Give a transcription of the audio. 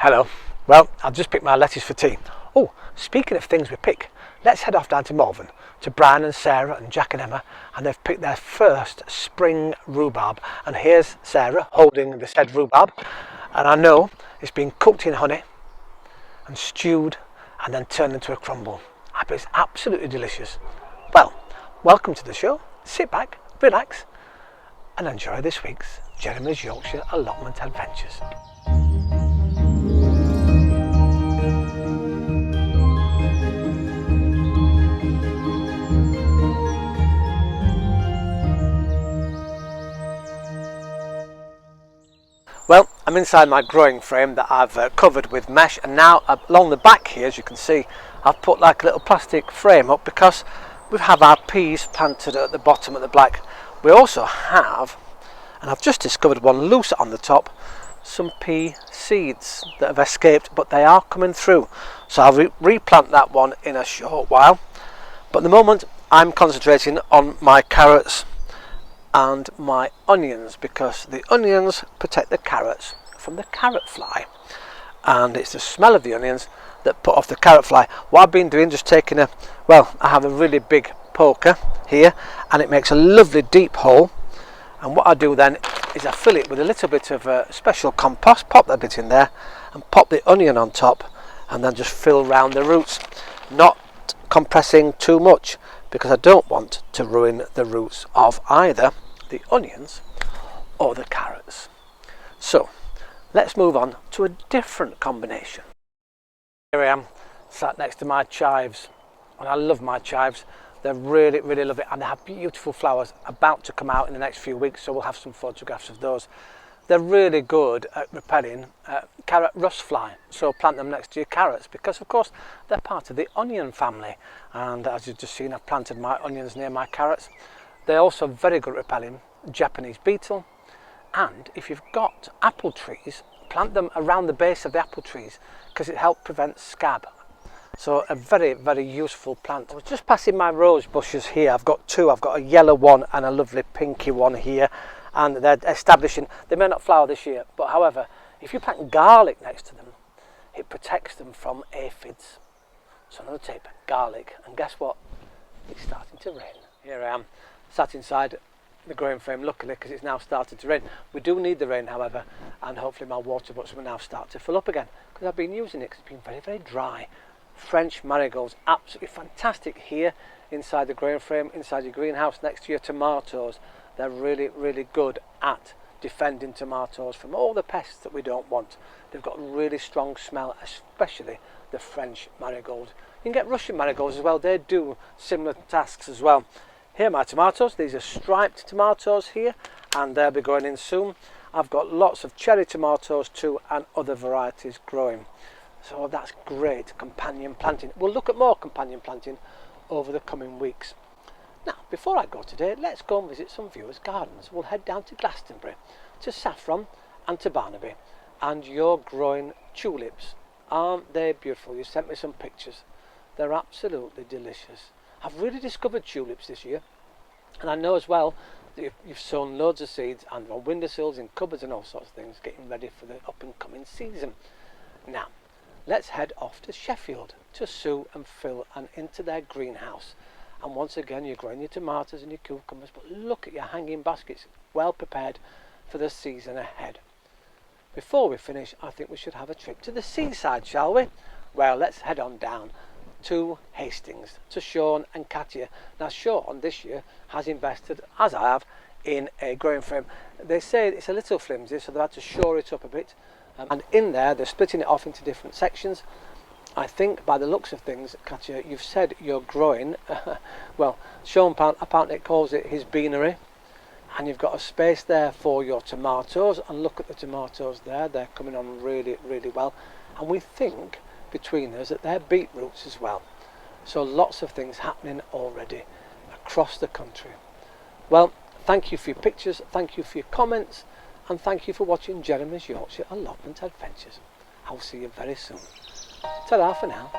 Hello. Well, I've just picked my lettuce for tea. Oh, speaking of things we pick, let's head off down to Malvern to Brian and Sarah and Jack and Emma, and they've picked their first spring rhubarb. And here's Sarah holding the said rhubarb, and I know it's been cooked in honey and stewed and then turned into a crumble. I bet it's absolutely delicious. Well, welcome to the show. Sit back, relax, and enjoy this week's Jeremy's Yorkshire Allotment Adventures. Well, I'm inside my growing frame that I've covered with mesh, and now along the back here, as you can see, I've put like a little plastic frame up because we have our peas planted at the bottom at the back. We also have, and I've just discovered one loose on the top, some pea seeds that have escaped, but they are coming through. So I'll replant that one in a short while. But at the moment, I'm concentrating on my carrots and my onions, because the onions protect the carrots from the carrot fly, and it's the smell of the onions that put off the carrot fly. What I've been doing, just taking I have a really big poker here, and it makes a lovely deep hole, and what I do then is I fill it with a little bit of special compost, pop that bit in there and pop the onion on top, and then just fill round the roots, not compressing too much, because I don't want to ruin the roots of either the onions or the carrots. So let's move on to a different combination. Here I am, sat next to my chives, and I love my chives. They're really lovely, and they have beautiful flowers about to come out in the next few weeks, so we'll have some photographs of those. They're really good at repelling carrot rust fly, so plant them next to your carrots, because of course they're part of the onion family, and as you've just seen, I've planted my onions near my carrots. They're also very good at repelling Japanese beetle, and if you've got apple trees, plant them around the base of the apple trees, because it helps prevent scab. So a very useful plant. I was just passing my rose bushes here. I've got two. I've got a yellow one and a lovely pinky one here, and they're establishing. They may not flower this year, but however, if you plant garlic next to them, it protects them from aphids. So another tip, garlic. And guess what? It's starting to rain. Here I am, sat inside the growing frame, luckily, because it's now started to rain. We do need the rain, however, and hopefully my water butts will now start to fill up again, because I've been using it because it's been very dry. French marigolds, absolutely fantastic here inside the growing frame, inside your greenhouse next to your tomatoes. They're really good at defending tomatoes from all the pests that we don't want. They've got a really strong smell, especially the French marigold. You can get Russian marigolds as well. They do similar tasks as well. Here are my tomatoes. These are striped tomatoes here, and they'll be going in soon. I've got lots of cherry tomatoes too, and other varieties growing. So that's great companion planting. We'll look at more companion planting over the coming weeks. Now, before I go today, let's go and visit some viewers' gardens. We'll head down to Glastonbury, to Saffron and to Barnaby, and you're growing tulips. Aren't they beautiful? You sent me some pictures. They're absolutely delicious. I've really discovered tulips this year, and I know as well that you've sown loads of seeds and on windowsills, in cupboards and all sorts of things, getting ready for the up and coming season. Now, let's head off to Sheffield to Sue and Phil and into their greenhouse. And once again, you're growing your tomatoes and your cucumbers, but look at your hanging baskets, well prepared for the season ahead. Before we finish, I think we should have a trip to the seaside, shall we? Well, let's head on down to Hastings, to Sean and Katia. Now, Sean this year has invested, as I have, in a growing frame. They say it's a little flimsy, so they've had to shore it up a bit. And in there, they're splitting it off into different sections. I think by the looks of things, Katia, you've said you're growing, well, Sean apparently calls it his beanery, and you've got a space there for your tomatoes, and look at the tomatoes there, they're coming on really well, and we think between us that they're beetroots as well. So lots of things happening already across the country. Well, thank you for your pictures, thank you for your comments, and thank you for watching Jeremy's Yorkshire Allotment Adventures. I'll see you very soon. Ta-ra for now.